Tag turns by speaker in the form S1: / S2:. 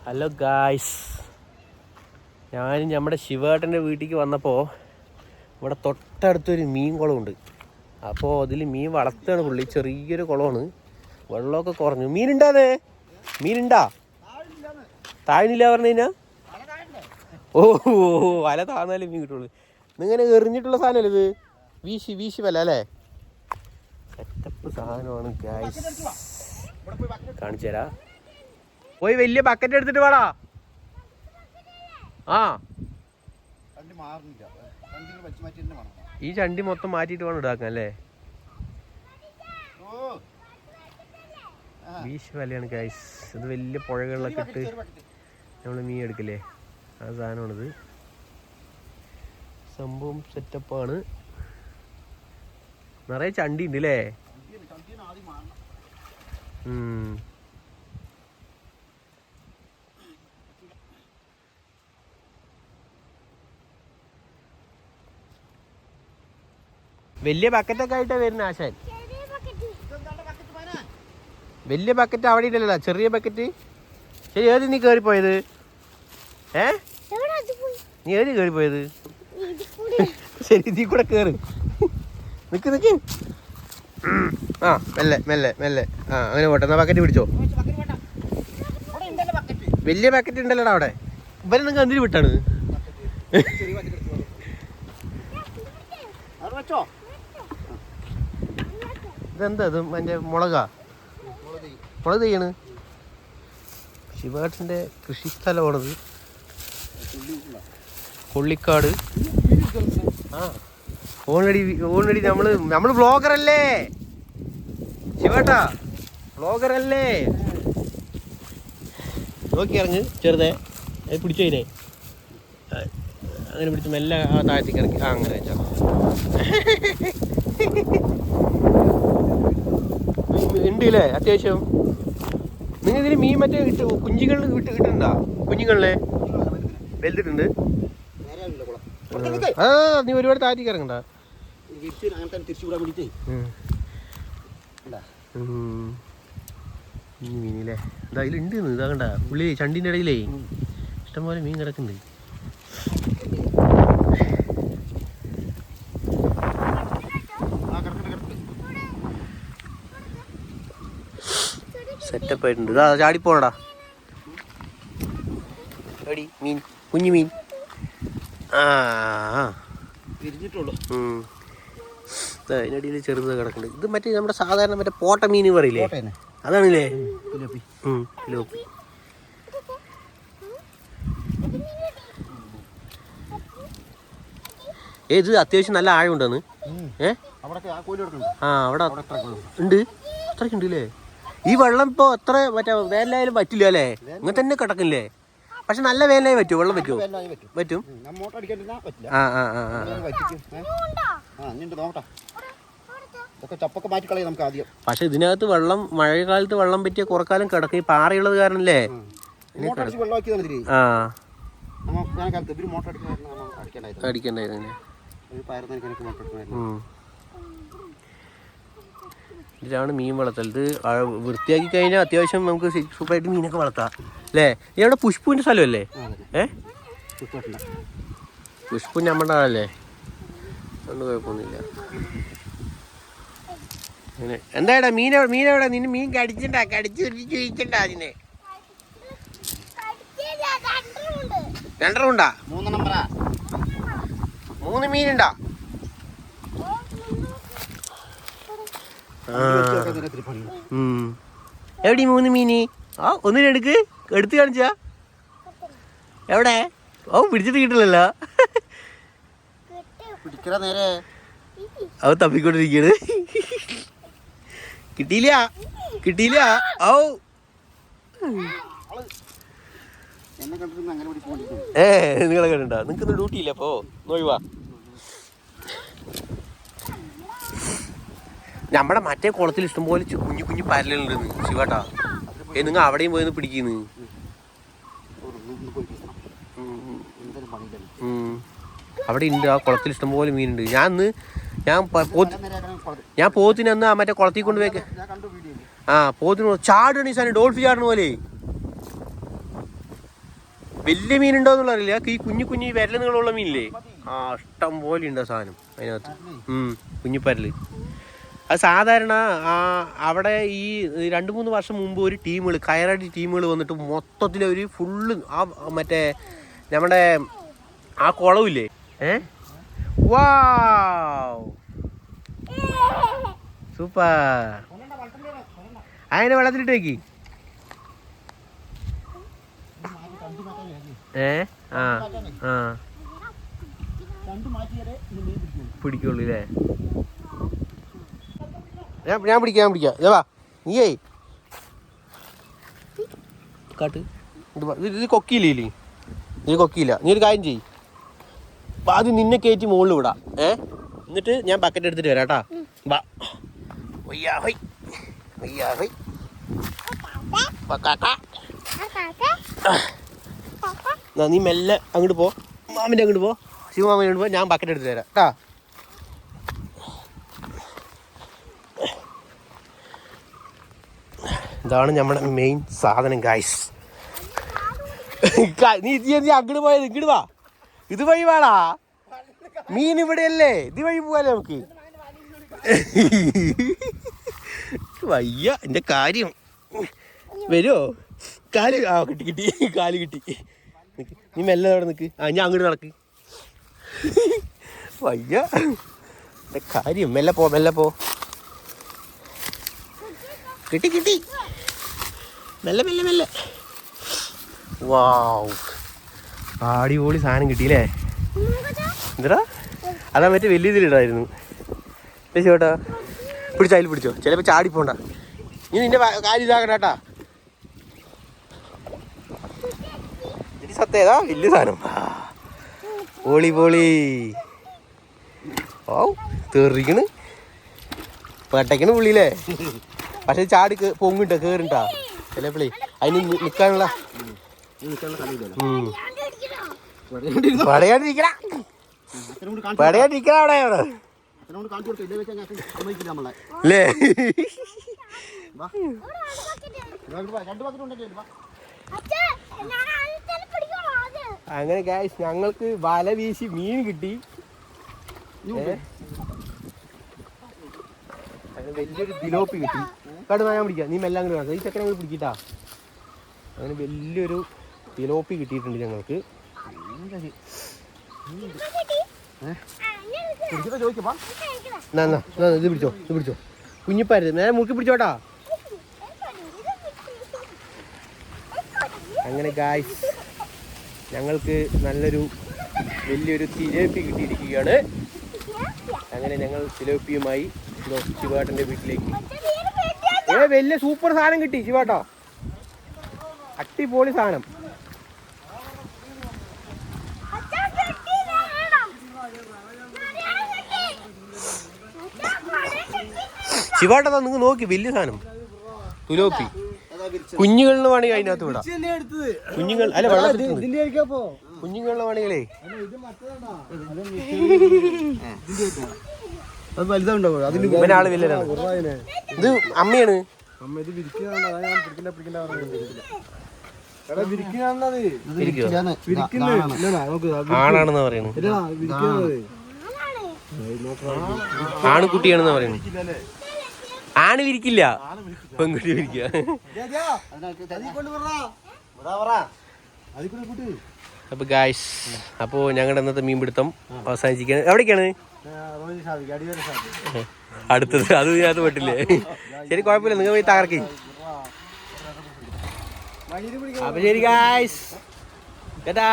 S1: Hello guys, ഞാൻ നമ്മുടെ ശിവേട്ടൻ്റെ വീട്ടിലേക്ക് വന്നപ്പോൾ ഇവിടെ തൊട്ടടുത്തൊരു മീൻ കുളമുണ്ട്. അപ്പോൾ അതിൽ മീൻ വളർത്തുകയാണ് പുള്ളി. ചെറിയൊരു കുളമാണ്, വെള്ളമൊക്കെ കുറഞ്ഞു. മീനുണ്ടാതെ മീനുണ്ടാ? താഴ്ന്നില്ല പറഞ്ഞു കഴിഞ്ഞാൽ ഓ വല താഴ്ന്നാലേ മീൻ കിട്ടുള്ളൂ. ഇന്നിങ്ങനെ എറിഞ്ഞിട്ടുള്ള സാധനമല്ലേ ഇത്? വീശി വല അല്ലേ? സെറ്റപ്പ് സാധനമാണ് ഗായ്സ്, കാണിച്ചു തരാം. പോയി വലിയ ബക്കറ്റ് എടുത്തിട്ട് വാടാ. ആ ഈ ചണ്ടി മൊത്തം മാറ്റിയിട്ട് വേണം ഇടാക്കാൻ അല്ലേ? വീശ് വലയാണ് ഗൈസ്. ഇത് വലിയ പുഴകളിലൊക്കെ ഇട്ട് നമ്മൾ മീൻ എടുക്കില്ലേ, ആ സാധനമാണിത്. സംഭവം സെറ്റപ്പാണ്. നിറയെ ചണ്ടി ഉണ്ട് അല്ലേ? വലിയ ബക്കറ്റൊക്കെ ആയിട്ടാ വരുന്ന ആശാൻ. വലിയ ബക്കറ്റ് അവിടെ ഇല്ലല്ലോ, ചെറിയ ബക്കറ്റ്. ശരി, ഏത് നീ കയറിപ്പോയത്? നീ ഏത് കയറിപ്പോയത്? ശരി, ഇതിൽ കൂടെ കയറി. നിക്ക് ആ മെല്ലെ. ആ അങ്ങനെ പോട്ടെ. എന്നാ ബക്കറ്റ് പിടിച്ചോ. വലിയ ബക്കറ്റ് ഉണ്ടല്ലോടാ അവിടെ. ഇവരെ നിങ്ങൾക്ക് എന്തിനു വിട്ടാണ്? ഇതെന്താ ഇത്? മറ്റേ മുളക് തെയ്യാണ്. ശിവേട്ടൻ്റെ കൃഷിസ്ഥലമാണത്, കൊള്ളിക്കാട്. ആ ഓൾറെഡി നമ്മള് വ്ളോഗറല്ലേ ശിവേട്ടാ? വ്ളോഗറല്ലേ? നോക്കി ഇറങ്ങ് ചെറുതെ. അത് പിടിച്ചതിനെ അങ്ങനെ പിടിച്ച് മെല്ലെ ആ താഴത്തേക്ക് ഇറക്കി. ആ അങ്ങനെ വെച്ചാൽ ഉണ്ട് അല്ലേ അത്യാവശ്യം. നിങ്ങൾ ഇതിന് മീൻ മറ്റേ കുഞ്ഞുങ്ങളിൽ കിട്ടുന്നുണ്ടാ? കുഞ്ഞുങ്ങളിലെ വലുതിട്ടുണ്ട്. ആ നീ ഒരുപാട് താഴത്തേക്ക് ഇറങ്ങണ്ട. മീനില്ലേ ഇതാ അതിലുണ്ട്. ഇതാകണ്ട പുള്ളി ചണ്ടിൻ്റെ ഇടയിലേ ഇഷ്ടംപോലെ മീൻ കിടക്കുന്നുണ്ട്. സെറ്റപ്പ് ആയിട്ടുണ്ട്. ഇതാ ചാടിപ്പോണടാ മീൻ, കുഞ്ഞു മീൻ. അതിനടിയിൽ ചെറുത് കിടക്കുന്നുണ്ട്. ഇത് മറ്റേ നമ്മുടെ സാധാരണ മറ്റേ പോട്ട മീൻ പറയില്ലേ, അതാണല്ലേ? ലോപ്പി. ഇത് അത്യാവശ്യം നല്ല ആഴമുണ്ടെന്ന്. ആ അവിടെ ഉണ്ട്, അത്രയ്ക്കുണ്ട് അല്ലേ? ഈ വെള്ളം ഇപ്പോൾ എത്ര മറ്റേ വേനലായാലും പറ്റില്ല അല്ലേ? ഇങ്ങനെ തന്നെ കിടക്കില്ലേ? പക്ഷെ നല്ല വേനലായി പറ്റുമോ? വെള്ളം പറ്റുമോ? പറ്റും. പക്ഷെ ഇതിനകത്ത് വെള്ളം മഴക്കാലത്ത് വെള്ളം പറ്റിയ കുറക്കാലം കിടക്കും. ഈ പാറയുള്ളത് കാരണല്ലേ? അടിക്കണ്ടായിരുന്നു. ഇതിലാണ് മീൻ വളർത്തൽ. ഇത് വൃത്തിയാക്കി കഴിഞ്ഞാൽ അത്യാവശ്യം നമുക്ക് സൂപ്പറായിട്ട് മീനൊക്കെ വളർത്താം അല്ലേ? ഇവിടെ പുഷ്പുവിൻ്റെ സ്ഥലമല്ലേ? പുഷ്പു നമ്മുടെ ആളല്ലേ, അതുകൊണ്ട് കുഴപ്പമൊന്നുമില്ല. അങ്ങനെ എന്താടാ മീനെവിടെ? നിന്നെ മീൻ കടിച്ചു ചോദിക്കണ്ട. അതിനെ 2 ഉണ്ടാ? 3 മീനുണ്ടാ? എവിടെ 3 മീന്? ആ ഒന്നിനും എടുത്ത് കാണിച്ചാ എവിടെ? ഓ പിടിച്ചിട്ട് കിട്ടില്ലല്ലോ. അവ തപ്പിക്കൊണ്ടിരിക്കണ്. കിട്ടിയില്ല. ഓ നിങ്ങളെ കണ്ടിട്ടാ? നിങ്ങൾക്കൊന്നും ഡ്യൂട്ടിയില്ല അപ്പോ? നോയിവാ. നമ്മുടെ മറ്റേ കുളത്തിൽ ഇഷ്ടംപോലെ കുഞ്ഞു പരലുണ്ടെന്ന് ശിവേട്ടാ. നിങ്ങൾ അവിടെയും പോയി പിടിക്കുന്നു. അവിടെ ഉണ്ട്, ആ കുളത്തിൽ ഇഷ്ടംപോലെ മീനുണ്ട്. ഞാൻ പോത്തിന് അന്ന് മറ്റേ കുളത്തിൽ കൊണ്ട് വെക്ക. ആ പോത്തിന് ചാടണ ഈ സാധനം, ഡോൾഫിൻ ചാടണ പോലെ. വലിയ മീനുണ്ടോ എന്നുള്ള അറിയില്ല. ഈ കുഞ്ഞു കുഞ്ഞു വിരൽ നീളമുള്ള മീനില്ലേ, ആ ഇഷ്ടം പോലെ ഉണ്ട് ആ സാധനം അതിനകത്ത്. കുഞ്ഞിപ്പരല്. അത് സാധാരണ അവിടെ ഈ 2-3 വർഷം മുമ്പ് ഒരു ടീമുകൾ, കയറടി ടീമുകൾ വന്നിട്ട് മൊത്തത്തിൽ ഒരു ഫുള്ള് ആ മറ്റേ നമ്മുടെ ആ കുളവില്ലേ, വാവ് സൂപ്പർ. അതിനെ വെള്ളത്തിലിട്ട് വെക്കി. പിടിക്കുള്ളൂ അല്ലേ? ഞാൻ പിടിക്കാം ഇതാ നീയേ കാട്ട്. ഇത് കൊക്കിയില്ലേ? നീ കൊക്കിയില്ല. നീ ഒരു കാര്യം ചെയ്യ്, അത് നിന്നെ കയറ്റി മുകളിൽ വിടാം. എന്നിട്ട് ഞാൻ ബക്കറ്റ് എടുത്തിട്ട് വരാം കേട്ടാ. വാ നീ മെല്ലെ അങ്ങോട്ട് പോ, മാമിൻ്റെ അങ്ങോട്ട് പോ, ശിവമാമൻ്റെ അങ്ങോട്ട് പോ. ഞാൻ ബക്കറ്റ് എടുത്തിട്ട് വരാം കേട്ടാ. ഇതാണ് നമ്മുടെ മെയിൻ സാധനം ഗായ്സ്. നീ അങ്ങോട്ട് പോയത് ഇങ്ങോട്ട് വാ, ഇത് വഴി വേടാ. മീൻ ഇവിടെയല്ലേ, ഇത് വഴി പോവാലേ നമുക്ക്. വയ്യ എൻ്റെ കാര്യം. വരുമോ? കാല് കിട്ടി കാല് കിട്ടി. നീ മെല്ലെ അവിടെ നിൽക്ക്. ഞാൻ അങ്ങോട്ട് നടക്ക്. വയ്യ എൻ്റെ കാര്യം. മെല്ലെ പോ. കിട്ടി. മെല്ലെ. വാവ്, അടിപൊളി സാധനം കിട്ടിയില്ലേ? എന്താ അതാ മറ്റേ വലിയ ഇതിലിടായിരുന്നു ചേട്ടാ. പിടിച്ചോ, അതിൽ പിടിച്ചോ, ചിലപ്പോൾ ചാടിപ്പോണ്ട. നീ നിന്റെ കാര്യം ഇതാക്കട്ടാ. സത്യേതാ വലിയ സാധനം. പൊളി. ഓ തെറിക്കണ് പെട്ടക്കണ് പുള്ളിയില്ലേ. പക്ഷെ ചാടി പൊങ്ങിട്ടോ കേറിട്ടാ ചിലപ്പോളേ. അതിന് നിൽക്കാനുള്ള പടയാണ്ടിരിക്കണ അവിടെ അല്ലേ? അങ്ങനെ ഗായ്സ് ഞങ്ങൾക്ക് വല വീശി മീൻ കിട്ടി. വലിയൊരു തിലോപ്പി കിട്ടി. കടുവ ഞാൻ പിടിക്കാം. നീ മെല്ലാം കൂടി ഈ ചക്കര അങ്ങോട്ട് പിടിക്കിട്ടാ. അങ്ങനെ വലിയൊരു തിലോപ്പി കിട്ടിയിട്ടുണ്ട് ഞങ്ങൾക്ക്. ഇത് പിടിച്ചോ കുഞ്ഞിപ്പാര് നേരെ മുറുക്കി പിടിച്ചോട്ടാ. അങ്ങനെ ഗായ്സ് ഞങ്ങൾക്ക് നല്ലൊരു വലിയൊരു തിലോപ്പി കിട്ടിയിരിക്കുകയാണ്. അങ്ങനെ ഞങ്ങൾ തിലോപ്പിയുമായി ശിവേട്ടൻ്റെ വീട്ടിലേക്ക്. വലിയ സൂപ്പർ സാധനം കിട്ടി ശിവേട്ടാ, അടിപൊളി സാധനം. ശിവേട്ടാ നിങ്ങൾ നോക്കി, വലിയ സാധനം തുലോപ്പി. കുഞ്ഞുകളിന് വേണമെങ്കിൽ അതിനകത്ത് വിടാം. കുഞ്ഞുങ്ങൾ അല്ല വെള്ളത്തിൽ കുഞ്ഞുങ്ങളിന് വേണമെങ്കിലേ ഇവനാള് വലിയതാണ്. ഇത് അമ്മയാണ്. ആണാണെന്നാ പറയുന്നത്. ആൺകുട്ടിയാണെന്നാ പറയുന്നത്. ആണ് വിരിക്കില്ല, പെൺകുട്ടി വിരിക്കുക. അപ്പൊ ഗായ്സ്, അപ്പോ ഞങ്ങളുടെ ഇന്നത്തെ മീൻപിടുത്തം അവസാനിച്ചിരിക്കുകയാണ്. എവിടേക്കാണ് അടുത്തത്? അത് ഇതിനകത്ത് പെട്ടില്ലേ? ശരി, കുഴപ്പമില്ല, നിങ്ങൾ പോയി തകർക്കി. അപ്പൊ ശരി ഗായ്സ്, കേട്ടാ.